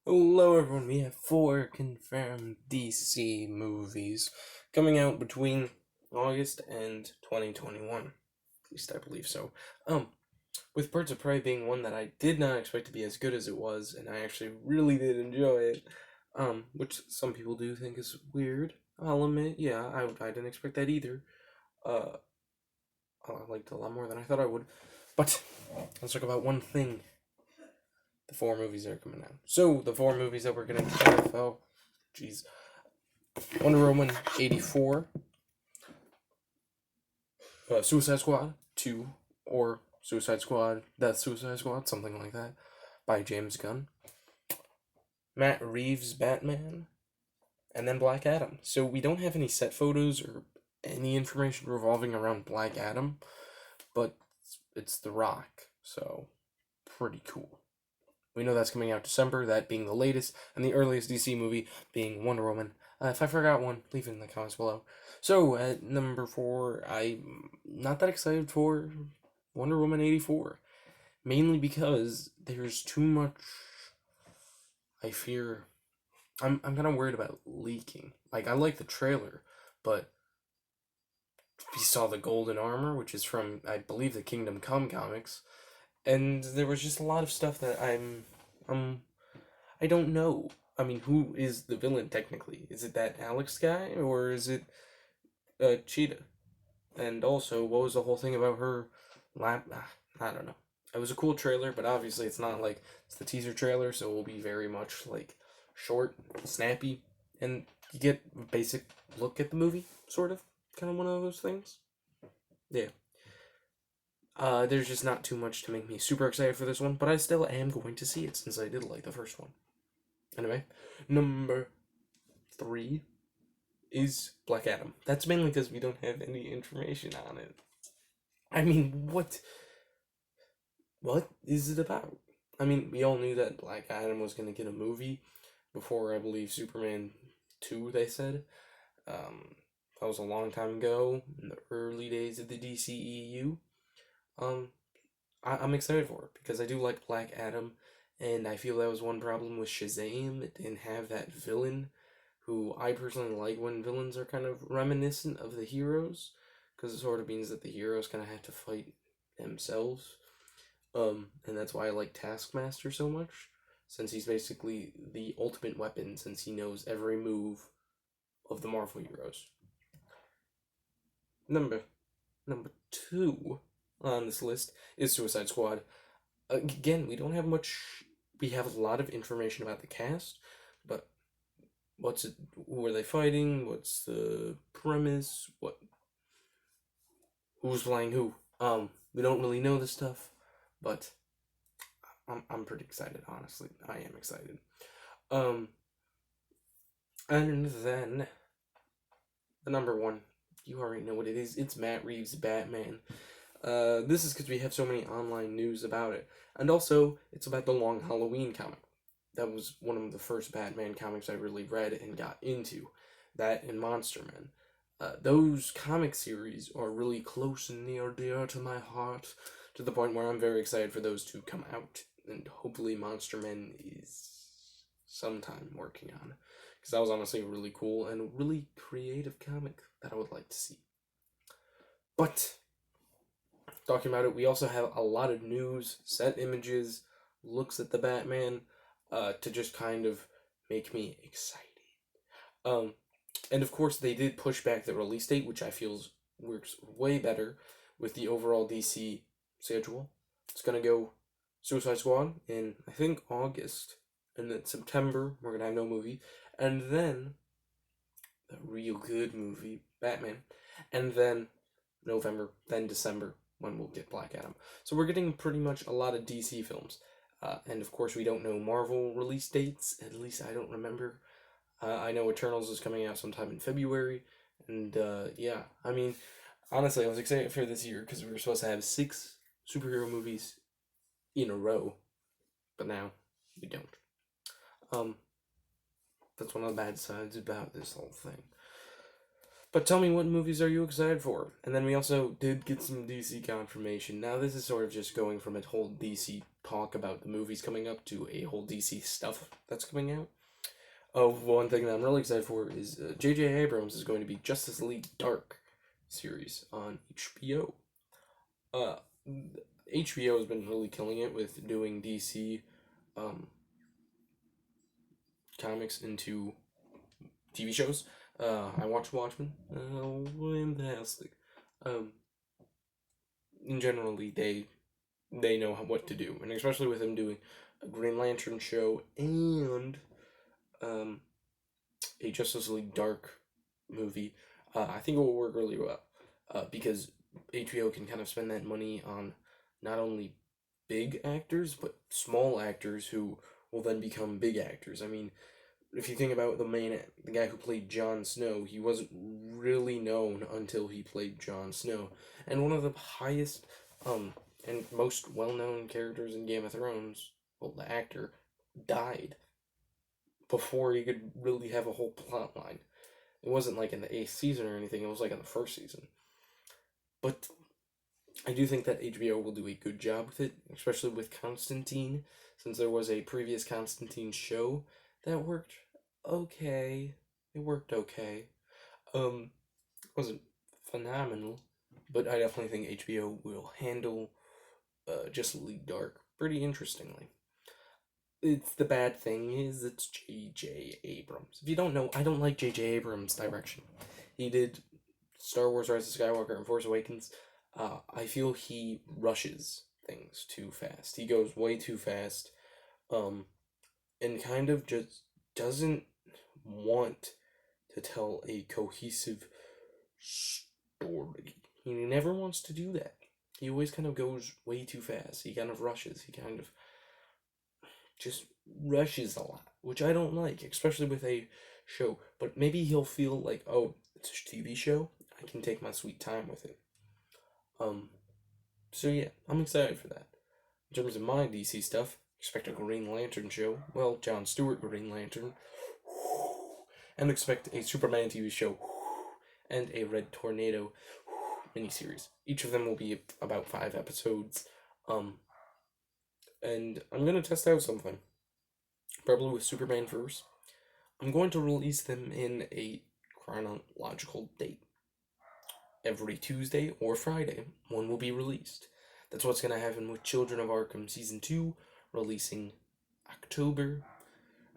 Hello, everyone. We have 4 confirmed DC movies coming out between August and 2021. At least I believe so. Um, with Birds of Prey being one that I did not expect to be as good as it was, and I actually really did enjoy it. Which some people do think is weird. I'll admit, yeah, I didn't expect that either. Uh, I liked it a lot more than I thought I would. But let's talk about one thing: the 4 movies that are coming out. So the 4 movies that we're gonna have. Oh, jeez. Wonder Woman 84, Suicide Squad 2, or Suicide Squad, That's Suicide Squad, something like that, by James Gunn. Matt Reeves' Batman, and then Black Adam. So we don't have any set photos or any information revolving around Black Adam, but it's The Rock, so pretty cool. We know that's coming out December, that being the latest, and the earliest DC movie being Wonder Woman. If I forgot one, leave it in the comments below. So, at number 4, I'm not that excited for Wonder Woman 84. Mainly because there's too much. I fear. I'm kind of worried about leaking. Like, I like the trailer, but we saw the Golden Armor, which is from, I believe, the Kingdom Come comics, and there was just a lot of stuff that I don't know. I mean, who is the villain technically? Is it that Alex guy or is it Cheetah? And also, what was the whole thing about her lap? I don't know. It was a cool trailer, but obviously it's not like it's the teaser trailer, so it will be very much like short, snappy, and you get a basic look at the movie, sort of, kind of one of those things. Yeah. There's just not too much to make me super excited for this one, but I still am going to see it since I did like the first one. Anyway, number 3 is Black Adam. That's mainly because we don't have any information on it. I mean, what is it about? I mean, we all knew that Black Adam was gonna get a movie before I believe Superman 2, they said. That was a long time ago, in the early days of the DCEU. Um, I'm excited for it because I do like Black Adam, and I feel that was one problem with Shazam. It didn't have that villain who I personally like when villains are kind of reminiscent of the heroes, because it sort of means that the heroes kind of have to fight themselves. And that's why I like Taskmaster so much, since he's basically the ultimate weapon, since he knows every move of the Marvel heroes. Number number 2 on this list is Suicide Squad. Again, we don't have much. We have a lot of information about the cast, but what's it? Who are they fighting? What's the premise? Who's playing who? We don't really know this stuff, but I'm pretty excited. Honestly, I am excited. Um, and then the number 1, you already know what it is. It's Matt Reeves' Batman. This is because we have so many online news about it, and also it's about the Long Halloween comic. That was one of the first Batman comics I really read and got into. That and Monster Men. Those comic series are really close and near dear to my heart, to the point where I'm very excited for those to come out, and hopefully Monster Men is sometime working on, because that was honestly a really cool and really creative comic that I would like to see. But talking about it, we also have a lot of news, set images, looks at the Batman, to just kind of make me excited. Um, and of course, they did push back the release date, which I feel works way better with the overall DC schedule. It's gonna go Suicide Squad in, I think, August, and then September we're gonna have no movie, and then the real good movie Batman, and then November, then December when we'll get Black Adam. So we're getting pretty much a lot of DC films. And of course, we don't know Marvel release dates. At least I don't remember. I know Eternals is coming out sometime in February. And yeah, I mean, honestly, I was excited for this year because we were supposed to have 6 superhero movies in a row. But now we don't. Um, that's one of the bad sides about this whole thing. But tell me, what movies are you excited for? And then we also did get some DC confirmation. Now this is sort of just going from a whole DC talk about the movies coming up to a whole DC stuff that's coming out. Oh, one thing that I'm really excited for is J.J. Abrams is going to be Justice League Dark series on HBO. HBO has been really killing it with doing DC comics into TV shows. I watched Watchmen. Fantastic. In generally, they know what to do, and especially with them doing a Green Lantern show and a Justice League Dark movie, I think it will work really well. Because HBO can kind of spend that money on not only big actors, but small actors who will then become big actors. I mean, if you think about the guy who played Jon Snow, he wasn't really known until he played Jon Snow. And one of the highest, and most well-known characters in Game of Thrones, well, the actor, died before he could really have a whole plot line. It wasn't like in the 8th season or anything, it was like in the 1st season. But I do think that HBO will do a good job with it, especially with Constantine, since there was a previous Constantine show that worked okay. It worked okay. It wasn't phenomenal, but I definitely think HBO will handle Justice League Dark pretty interestingly. It's the bad thing is it's J.J. Abrams. If you don't know, I don't like J.J. Abrams' direction. He did Star Wars: Rise of Skywalker and Force Awakens. I feel he rushes things too fast. He goes way too fast, and kind of just doesn't want to tell a cohesive story. He never wants to do that. He always kind of goes way too fast. He kind of rushes. He kind of just rushes a lot, which I don't like, especially with a show. But maybe he'll feel like, oh, it's a TV show. I can take my sweet time with it. So yeah, I'm excited for that. In terms of my DC stuff, expect a Green Lantern show. Well, John Stewart Green Lantern. And expect a Superman TV show. And a Red Tornado miniseries. Each of them will be about 5 episodes. And I'm gonna test out something. Probably with Superman first. I'm going to release them in a chronological date. Every Tuesday or Friday, one will be released. That's what's going to happen with Children of Arkham Season 2, releasing October.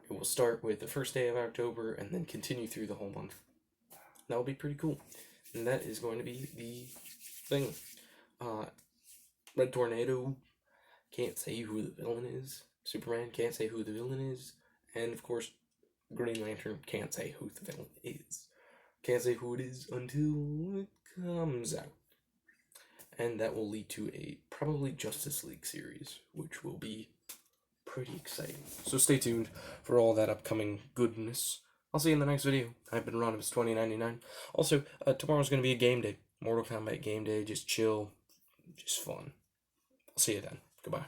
It will start with the first day of October and then continue through the whole month. That will be pretty cool. And that is going to be the thing. Red Tornado, can't say who the villain is. Superman can't say who the villain is. And of course, Green Lantern can't say who the villain is. Can't say who it is until it comes out. And that will lead to a probably Justice League series, which will be pretty exciting. So stay tuned for all that upcoming goodness. I'll see you in the next video. I've been Ronimus2099. Also, tomorrow's going to be a game day. Mortal Kombat game day. Just chill. Just fun. I'll see you then. Goodbye.